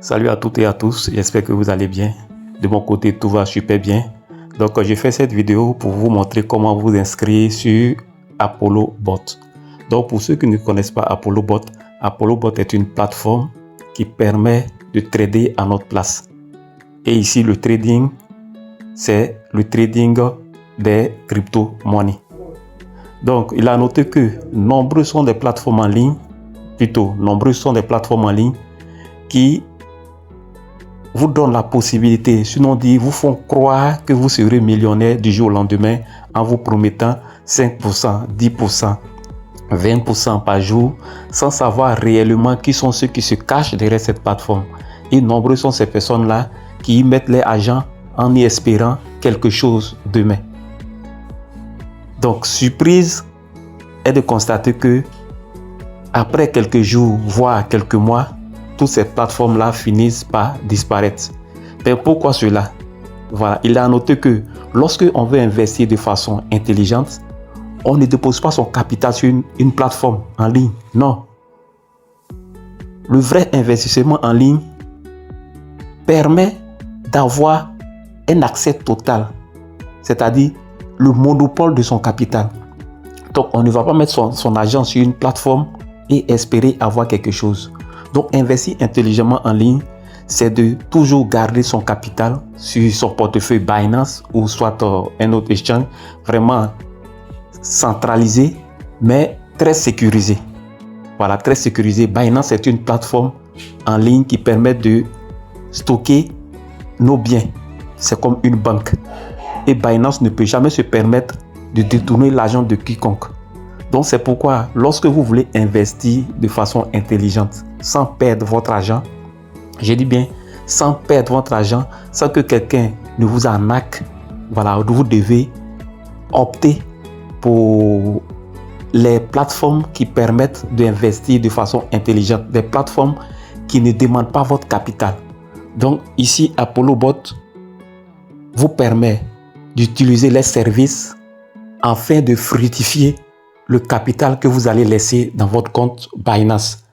Salut à toutes et à tous, j'espère que vous allez bien. De mon côté, tout va super bien. Donc, je fais cette vidéo pour vous montrer comment vous inscrire sur Apollo Bot. Donc, pour ceux qui ne connaissent pas Apollo Bot est une plateforme qui permet de trader à notre place. Et ici, le trading, c'est le trading des crypto-monnaies. Donc, il a noté que nombreuses sont des plateformes en ligne qui vous donnent la possibilité, sinon dit, vous font croire que vous serez millionnaire du jour au lendemain en vous promettant 5%, 10%, 20% par jour, sans savoir réellement qui sont ceux qui se cachent derrière cette plateforme. Et nombreux sont ces personnes-là qui y mettent les agents en y espérant quelque chose demain. Donc, surprise est de constater que après quelques jours, voire quelques mois, toutes ces plateformes-là finissent par disparaître. Mais pourquoi cela? Voilà, il a noté que lorsque on veut investir de façon intelligente, on ne dépose pas son capital sur une plateforme en ligne. Non. Le vrai investissement en ligne permet d'avoir un accès total, c'est-à-dire le monopole de son capital. Donc, on ne va pas mettre son argent sur une plateforme et espérer avoir quelque chose. Donc, investir intelligemment en ligne, c'est de toujours garder son capital sur son portefeuille Binance ou soit un autre exchange, vraiment centralisé, mais très sécurisé. Voilà, très sécurisé. Binance est une plateforme en ligne qui permet de stocker nos biens. C'est comme une banque. Et Binance ne peut jamais se permettre de détourner l'argent de quiconque. Donc, c'est pourquoi, lorsque vous voulez investir de façon intelligente, sans perdre votre argent, je dis bien, sans perdre votre argent, sans que quelqu'un ne vous arnaque, voilà, vous devez opter pour les plateformes qui permettent d'investir de façon intelligente, des plateformes qui ne demandent pas votre capital. Donc, ici, Apollo Bot vous permet d'utiliser les services afin de fructifier le capital que vous allez laisser dans votre compte Binance.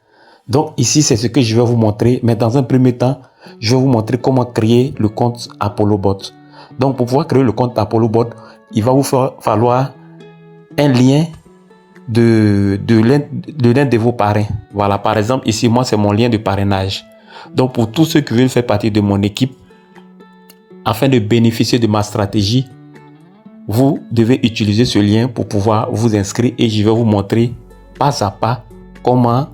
Donc ici, c'est ce que je vais vous montrer. Mais dans un premier temps, je vais vous montrer comment créer le compte Apollo Bot. Donc pour pouvoir créer le compte Apollo Bot, il va vous falloir un lien de l'un de vos parrains. Voilà, par exemple, ici, moi, c'est mon lien de parrainage. Donc pour tous ceux qui veulent faire partie de mon équipe, afin de bénéficier de ma stratégie, vous devez utiliser ce lien pour pouvoir vous inscrire et je vais vous montrer pas à pas comment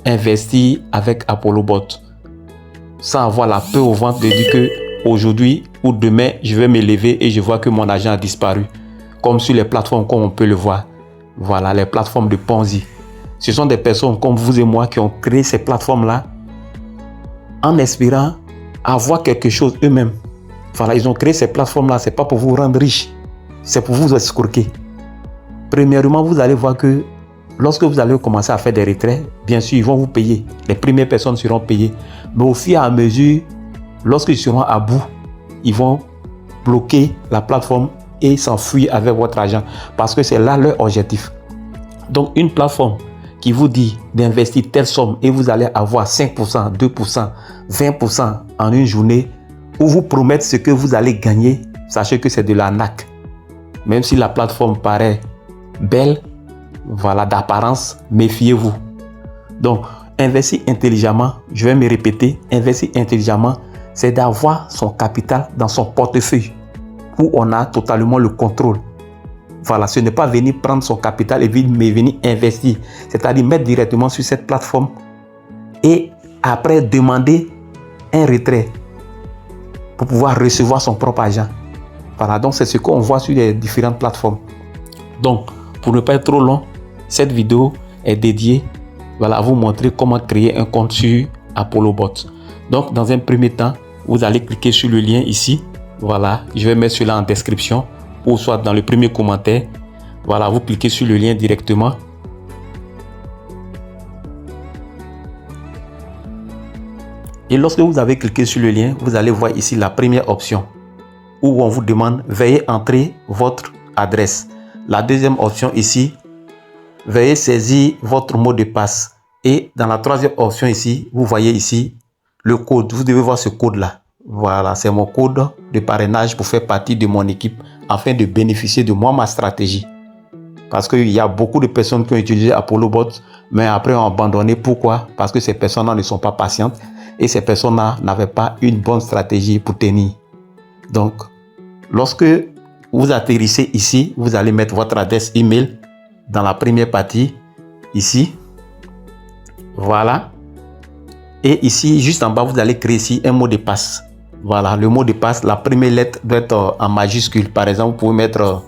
investir avec Apollo Bot sans avoir la peur au ventre de dire que aujourd'hui ou demain je vais me lever et je vois que mon argent a disparu, comme sur les plateformes comme on peut le voir. Voilà, les plateformes de Ponzi. Ce sont des personnes comme vous et moi qui ont créé ces plateformes là en espérant avoir quelque chose eux-mêmes. Voilà, ils ont créé ces plateformes-là, ce n'est pas pour vous rendre riche, c'est pour vous escroquer. Premièrement, vous allez voir que lorsque vous allez commencer à faire des retraits, bien sûr, ils vont vous payer. Les premières personnes seront payées. Mais au fur et à mesure, lorsqu'ils seront à bout, ils vont bloquer la plateforme et s'enfuir avec votre argent parce que c'est là leur objectif. Donc, une plateforme qui vous dit d'investir telle somme et vous allez avoir 5%, 2%, 20% en une journée, ou vous promettre ce que vous allez gagner, sachez que c'est de l'arnaque. Même si la plateforme paraît belle, voilà, d'apparence, méfiez-vous. Donc, investir intelligemment, je vais me répéter, investir intelligemment, c'est d'avoir son capital dans son portefeuille où on a totalement le contrôle. Voilà, ce n'est pas venir prendre son capital et venir investir, c'est-à-dire mettre directement sur cette plateforme et après demander un retrait pour pouvoir recevoir son propre argent. Voilà, donc c'est ce qu'on voit sur les différentes plateformes. Donc, pour ne pas être trop long, cette vidéo est dédiée, voilà, à vous montrer comment créer un compte sur Apollo Bot. Donc, dans un premier temps, vous allez cliquer sur le lien ici. Voilà, je vais mettre cela en description ou soit dans le premier commentaire. Voilà, vous cliquez sur le lien directement. Et lorsque vous avez cliqué sur le lien, vous allez voir ici la première option où on vous demande veuillez entrer votre adresse. La deuxième option ici, veuillez saisir votre mot de passe. Et dans la troisième option ici, vous voyez ici le code. Vous devez voir ce code-là. Voilà, c'est mon code de parrainage pour faire partie de mon équipe afin de bénéficier de moi, ma stratégie. Parce qu'il y a beaucoup de personnes qui ont utilisé ApolloBot, mais après ont abandonné. Pourquoi? Parce que ces personnes-là ne sont pas patientes et ces personnes-là n'avaient pas une bonne stratégie pour tenir. Donc, lorsque vous atterrissez ici, vous allez mettre votre adresse email dans la première partie, ici. Voilà. Et ici, juste en bas, vous allez créer ici un mot de passe. Voilà, le mot de passe, la première lettre doit être en majuscule. Par exemple, vous pouvez mettre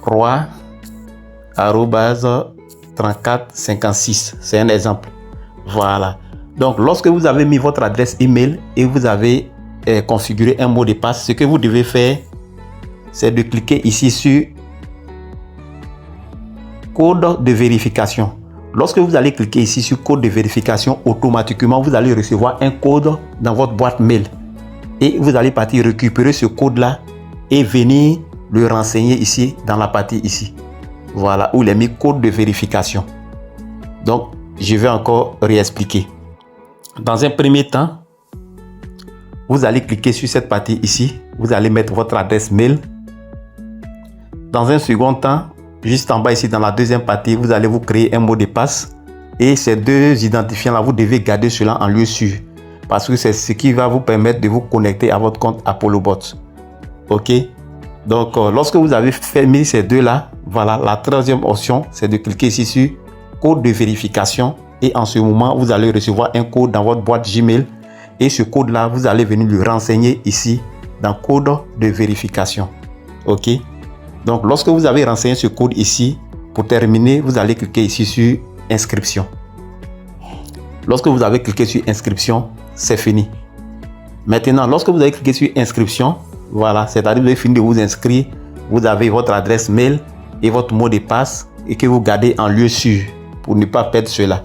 roi@3456. C'est un exemple. Voilà. Donc, lorsque vous avez mis votre adresse email et vous avez configuré un mot de passe, ce que vous devez faire, c'est de cliquer ici sur code de vérification. Lorsque vous allez cliquer ici sur code de vérification, automatiquement, vous allez recevoir un code dans votre boîte mail. Et vous allez partir récupérer ce code-là et venir le renseigner ici, dans la partie ici. Voilà, où il est mis code de vérification. Donc, je vais encore réexpliquer. Dans un premier temps, vous allez cliquer sur cette partie ici. Vous allez mettre votre adresse mail. Dans un second temps, juste en bas ici, dans la deuxième partie, vous allez vous créer un mot de passe. Et ces deux identifiants-là, vous devez garder cela en lieu sûr. Parce que c'est ce qui va vous permettre de vous connecter à votre compte ApolloBot. OK? Donc, lorsque vous avez mis ces deux-là, voilà, la troisième option, c'est de cliquer ici sur code de vérification. Et en ce moment, vous allez recevoir un code dans votre boîte Gmail. Et ce code-là, vous allez venir le renseigner ici dans code de vérification. OK? Donc, lorsque vous avez renseigné ce code ici, pour terminer, vous allez cliquer ici sur inscription. Lorsque vous avez cliqué sur inscription, c'est fini. Maintenant, lorsque vous avez cliqué sur inscription, voilà, c'est-à-dire que vous avez fini de vous inscrire, vous avez votre adresse mail et votre mot de passe et que vous gardez en lieu sûr pour ne pas perdre cela.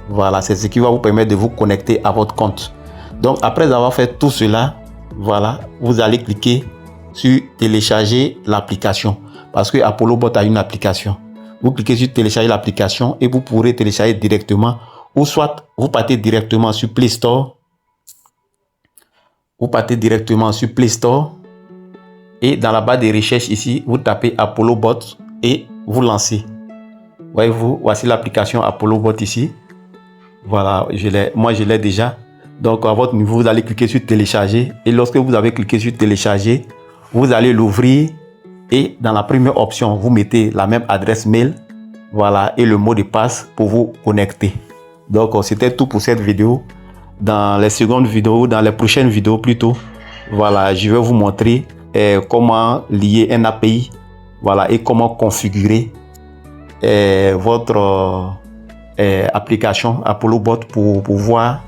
Voilà, c'est ce qui va vous permettre de vous connecter à votre compte. Donc, après avoir fait tout cela, voilà, vous allez cliquer sur télécharger l'application parce que ApolloBot a une application. Vous cliquez sur télécharger l'application et vous pourrez télécharger directement ou soit vous partez directement sur Play Store. Vous partez directement sur Play Store et dans la barre de recherche ici, vous tapez ApolloBot et vous lancez. Voyez-vous, voici l'application ApolloBot ici. Voilà, moi je l'ai déjà. Donc à votre niveau, vous allez cliquer sur télécharger et lorsque vous avez cliqué sur télécharger, vous allez l'ouvrir et dans la première option, vous mettez la même adresse mail, voilà, et le mot de passe pour vous connecter. Donc c'était tout pour cette vidéo. Dans les secondes vidéos, dans les prochaines vidéos plutôt, voilà, je vais vous montrer comment lier un API, voilà, et comment configurer votre application ApolloBot pour pouvoir,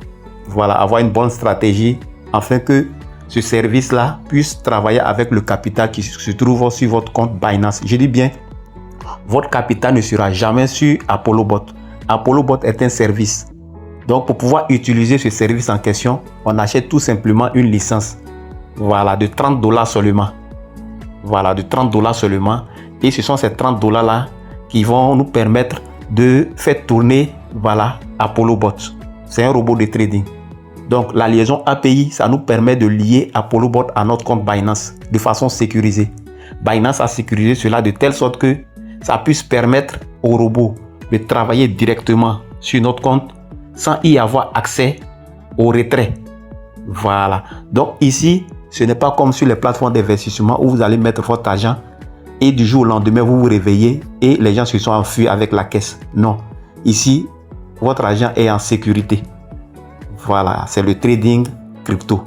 voilà, avoir une bonne stratégie afin que ce service-là puisse travailler avec le capital qui se trouve sur votre compte Binance. Je dis bien, votre capital ne sera jamais sur ApolloBot. ApolloBot est un service. Donc, pour pouvoir utiliser ce service en question, on achète tout simplement une licence. Voilà, de $30 seulement. Voilà, de $30 seulement. Et ce sont ces $30-là qui vont nous permettre de faire tourner, voilà, ApolloBot. C'est un robot de trading. Donc, la liaison API, ça nous permet de lier ApolloBot à notre compte Binance de façon sécurisée. Binance a sécurisé cela de telle sorte que ça puisse permettre au robot de travailler directement sur notre compte sans y avoir accès au retrait. Voilà. Donc ici, ce n'est pas comme sur les plateformes d'investissement où vous allez mettre votre argent et du jour au lendemain, vous vous réveillez et les gens se sont enfuis avec la caisse. Non. Ici, votre argent est en sécurité. Voilà, c'est le trading crypto.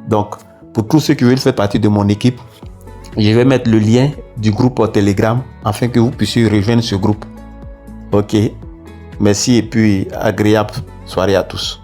Donc, pour tous ceux qui veulent faire partie de mon équipe, je vais mettre le lien du groupe Telegram afin que vous puissiez rejoindre ce groupe. Ok, merci et puis agréable soirée à tous.